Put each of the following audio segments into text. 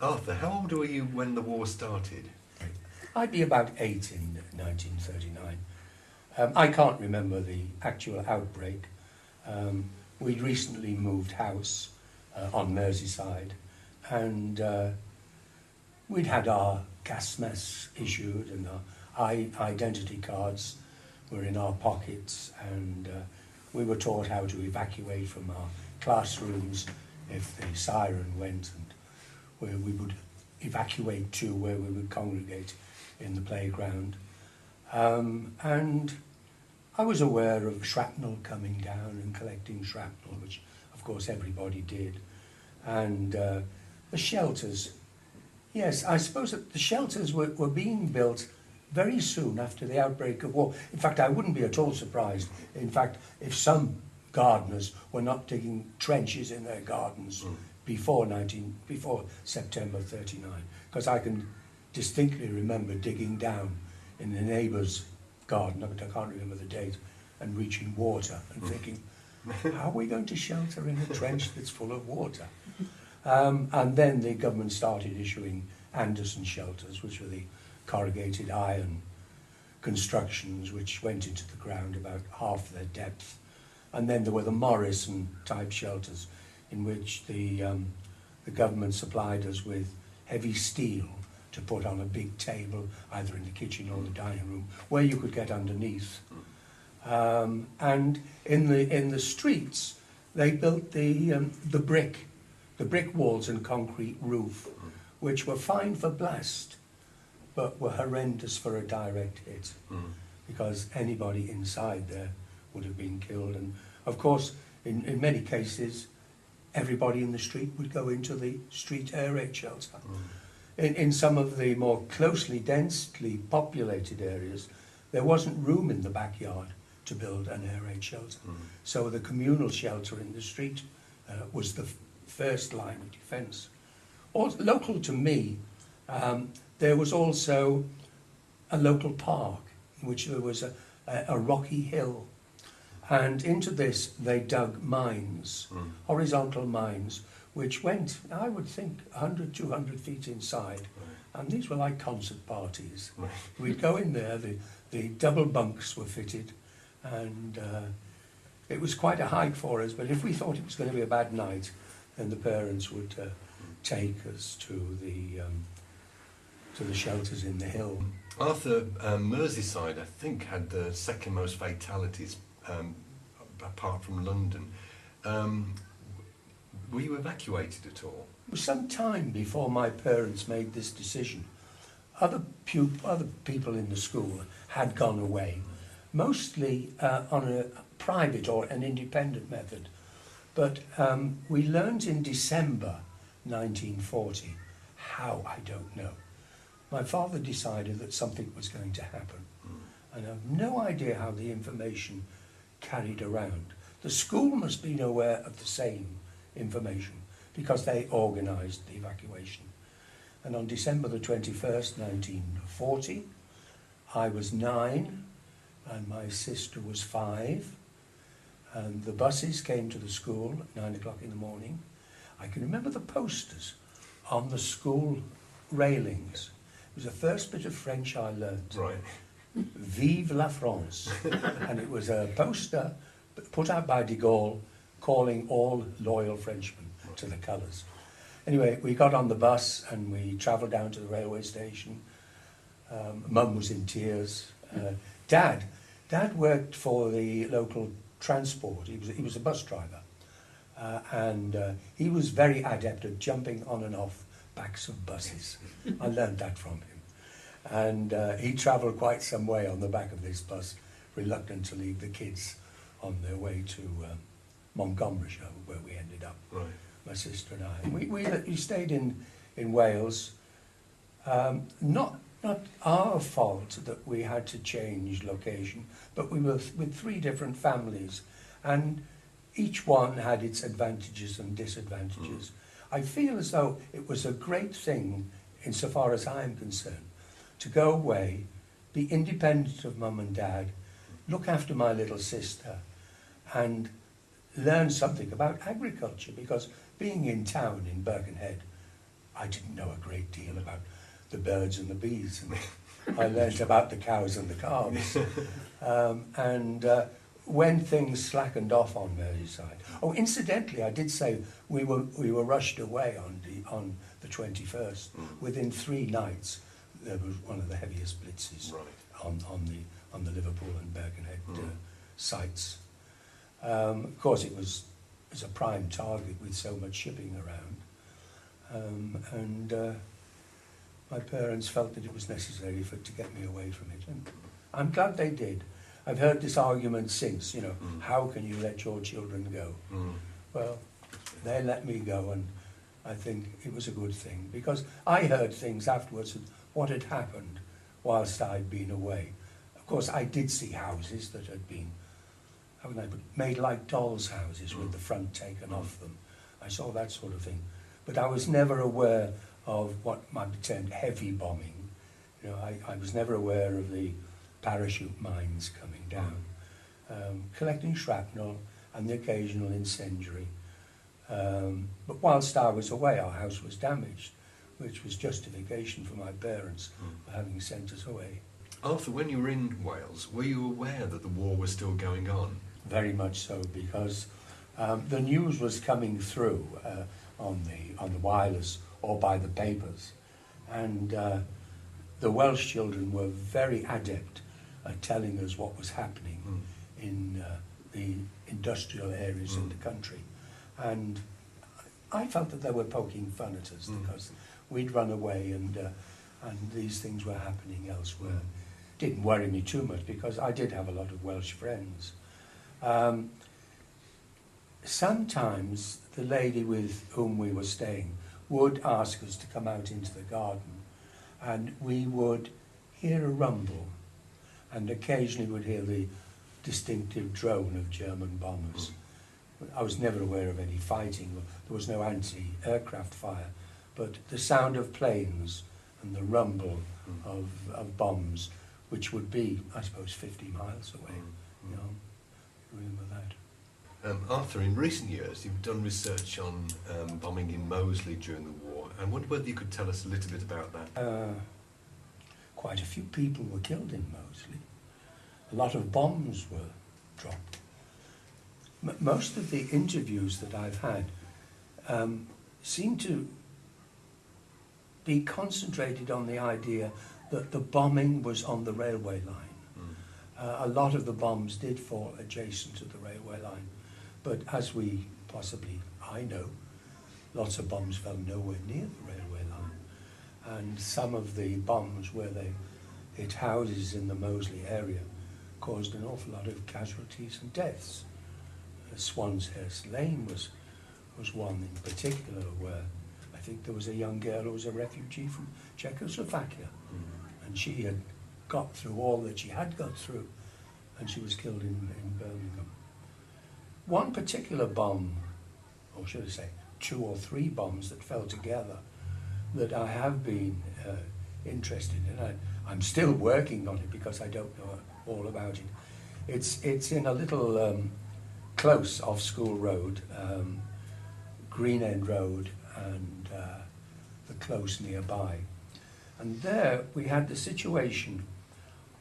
Arthur, how old were you when the war started? I'd be about 8 in 1939. I can't remember the actual outbreak. We'd recently moved house on Merseyside, and we'd had our gas masks issued, and our identity cards were in our pockets, and we were taught how to evacuate from our classrooms if the siren went, and where we would evacuate to where we would congregate in the playground. And I was aware of shrapnel coming down and collecting shrapnel, which of course everybody did. And the shelters, yes, I suppose that the shelters were being built very soon after the outbreak of war. In fact, I wouldn't be at all surprised, in fact, if some gardeners were not digging trenches in their gardens before September 39, because I can distinctly remember digging down in a neighbour's garden, but I can't remember the date, and reaching water and thinking, how are we going to shelter in a trench that's full of water? And then the government started issuing Anderson shelters, which were the corrugated iron constructions which went into the ground about half their depth. And then there were the Morrison type shelters, in which the government supplied us with heavy steel to put on a big table, either in the kitchen or the dining room, where you could get underneath. And in the streets, they built the brick walls and concrete roof, which were fine for blast, but were horrendous for a direct hit, because anybody inside there would have been killed. And of course, in many cases, everybody in the street would go into the street air raid shelter. In some of the more closely, densely populated areas, there wasn't room in the backyard to build an air raid shelter. So the communal shelter in the street was the first line of defence. Local to me, there was also a local park in which there was a rocky hill. And into this they dug mines, horizontal mines, which went, I would think, 100, 200 feet inside. And these were like concert parties. We'd go in there, the double bunks were fitted, and it was quite a hike for us, but if we thought it was going to be a bad night, then the parents would take us to the shelters in the hill. Arthur, Merseyside, I think, had the second most fatalities apart from London. Were you evacuated at all? It was some time before my parents made this decision. Other people in the school had gone away, mostly on a private or an independent method. But we learned in December 1940, how, I don't know. My father decided that something was going to happen. And I have no idea how the information carried around. The school must have been aware of the same information, because they organised the evacuation. And on December the 21st, 1940, I was 9 and my sister was 5, and the buses came to the school at 9 o'clock in the morning. I can remember the posters on the school railings. It was the first bit of French I learnt. Right. Vive la France. And it was a poster put out by de Gaulle calling all loyal Frenchmen to the colours. Anyway, we got on the bus and we travelled down to the railway station. Mum was in tears. Dad worked for the local transport. He was a bus driver. And he was very adept at jumping on and off backs of buses. I learned that from him. And he travelled quite some way on the back of this bus, reluctant to leave the kids on their way to Montgomeryshire, where we ended up, right. My sister and I. We stayed in Wales. Not our fault that we had to change location, but we were with 3 different families, and each one had its advantages and disadvantages. I feel as though it was a great thing, insofar as I am concerned, to go away, be independent of Mum and Dad, look after my little sister, and learn something about agriculture, because being in town in Birkenhead I didn't know a great deal about the birds and the bees, and I learnt about the cows and the calves. When things slackened off on Merseyside. Oh, incidentally, I did say we were rushed away on the 21st. Within 3 nights, there was one of the heaviest blitzes on the Liverpool and Birkenhead sites. Of course, it was a prime target with so much shipping around, my parents felt that it was necessary to get me away from it, and I'm glad they did. I've heard this argument since, how can you let your children go? Well, they let me go, and I think it was a good thing, because I heard things afterwards of what had happened whilst I'd been away. Of course, I did see houses that had been, how can I put it, made like dolls' houses with the front taken off them. I saw that sort of thing. But I was never aware of what might be termed heavy bombing. I was never aware of the parachute mines coming down, collecting shrapnel and the occasional incendiary. But whilst I was away, our house was damaged, which was justification for my parents for having sent us away. Arthur, when you were in Wales, were you aware that the war was still going on? Very much so, because the news was coming through on the wireless or by the papers, and the Welsh children were very adept at telling us what was happening in the industrial areas of the country. And I felt that they were poking fun at us because we'd run away and these things were happening elsewhere. Didn't worry me too much because I did have a lot of Welsh friends. Sometimes the lady with whom we were staying would ask us to come out into the garden, and we would hear a rumble, and occasionally would hear the distinctive drone of German bombers. I was never aware of any fighting. There was no anti-aircraft fire, but the sound of planes and the rumble of bombs, which would be, I suppose, 50 miles away. Remember that. Arthur, in recent years, you've done research on bombing in Moseley during the war. I wonder whether you could tell us a little bit about that. Quite a few people were killed in Moseley. A lot of bombs were dropped. Most of the interviews that I've had seem to be concentrated on the idea that the bombing was on the railway line. A lot of the bombs did fall adjacent to the railway line, but as I know, lots of bombs fell nowhere near the railway line. And some of the bombs where they hit houses in the Moseley area caused an awful lot of casualties and deaths. Swanshurst Lane was one in particular where I think there was a young girl who was a refugee from Czechoslovakia, and she had got through all that she had got through, and she was killed in Birmingham. One particular bomb, or should I say 2 or 3 bombs that fell together, that I have been interested in. I'm still working on it because I don't know all about it. It's in a little close off School Road, Green End Road, and the close nearby. And there we had the situation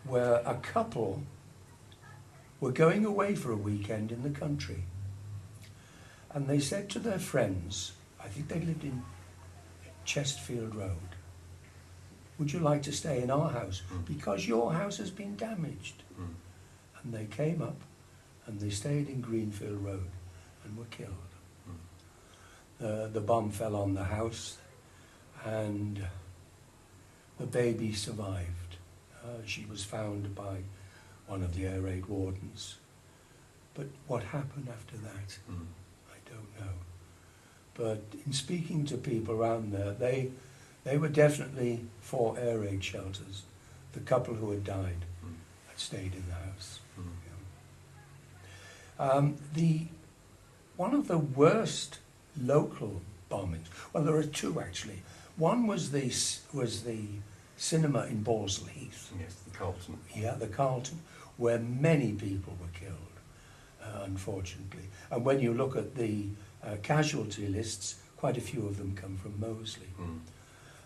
where a couple were going away for a weekend in the country, and they said to their friends, I think they lived in Chesterfield Road, would you like to stay in our house because your house has been damaged? And they came up and they stayed in Greenfield Road and were killed. The bomb fell on the house and the baby survived. She was found by one of the air raid wardens. But what happened after that, I don't know. But in speaking to people around there, they were definitely for air raid shelters. The couple who had died had stayed in the house. One of the worst local bombings, well, there are 2 actually. One was the cinema in Balsall Heath. Yes, the Carlton. Yeah, the Carlton, where many people were killed, unfortunately. And when you look at the casualty lists, quite a few of them come from Moseley. Mm.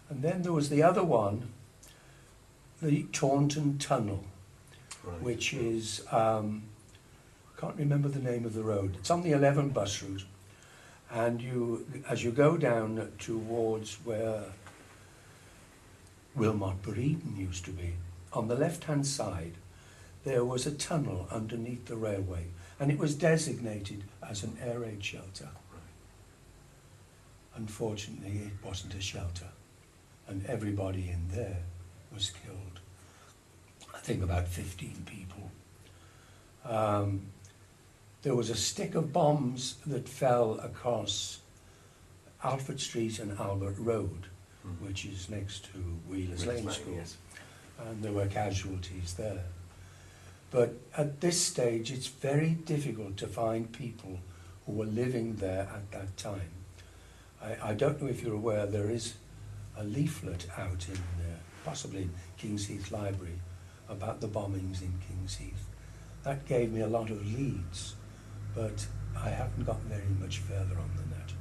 And then there was the other one, the Taunton Tunnel, Right. which is, can't remember the name of the road. It's on the 11 bus route. And as you go down towards where Wilmot Breeden used to be, on the left-hand side, there was a tunnel underneath the railway, and it was designated as an air raid shelter. Right. Unfortunately, it wasn't a shelter, and everybody in there was killed. I think about 15 people. There was a stick of bombs that fell across Alfred Street and Albert Road, which is next to Wheelers Lane School, yes. and there were casualties there. But at this stage, it's very difficult to find people who were living there at that time. I don't know if you're aware, there is a leaflet out in, possibly in King's Heath Library, about the bombings in King's Heath. That gave me a lot of leads, but I haven't got very much further on than that.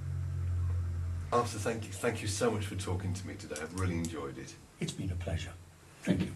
Arthur, thank you so much for talking to me today. I've really enjoyed it. It's been a pleasure. Thank you.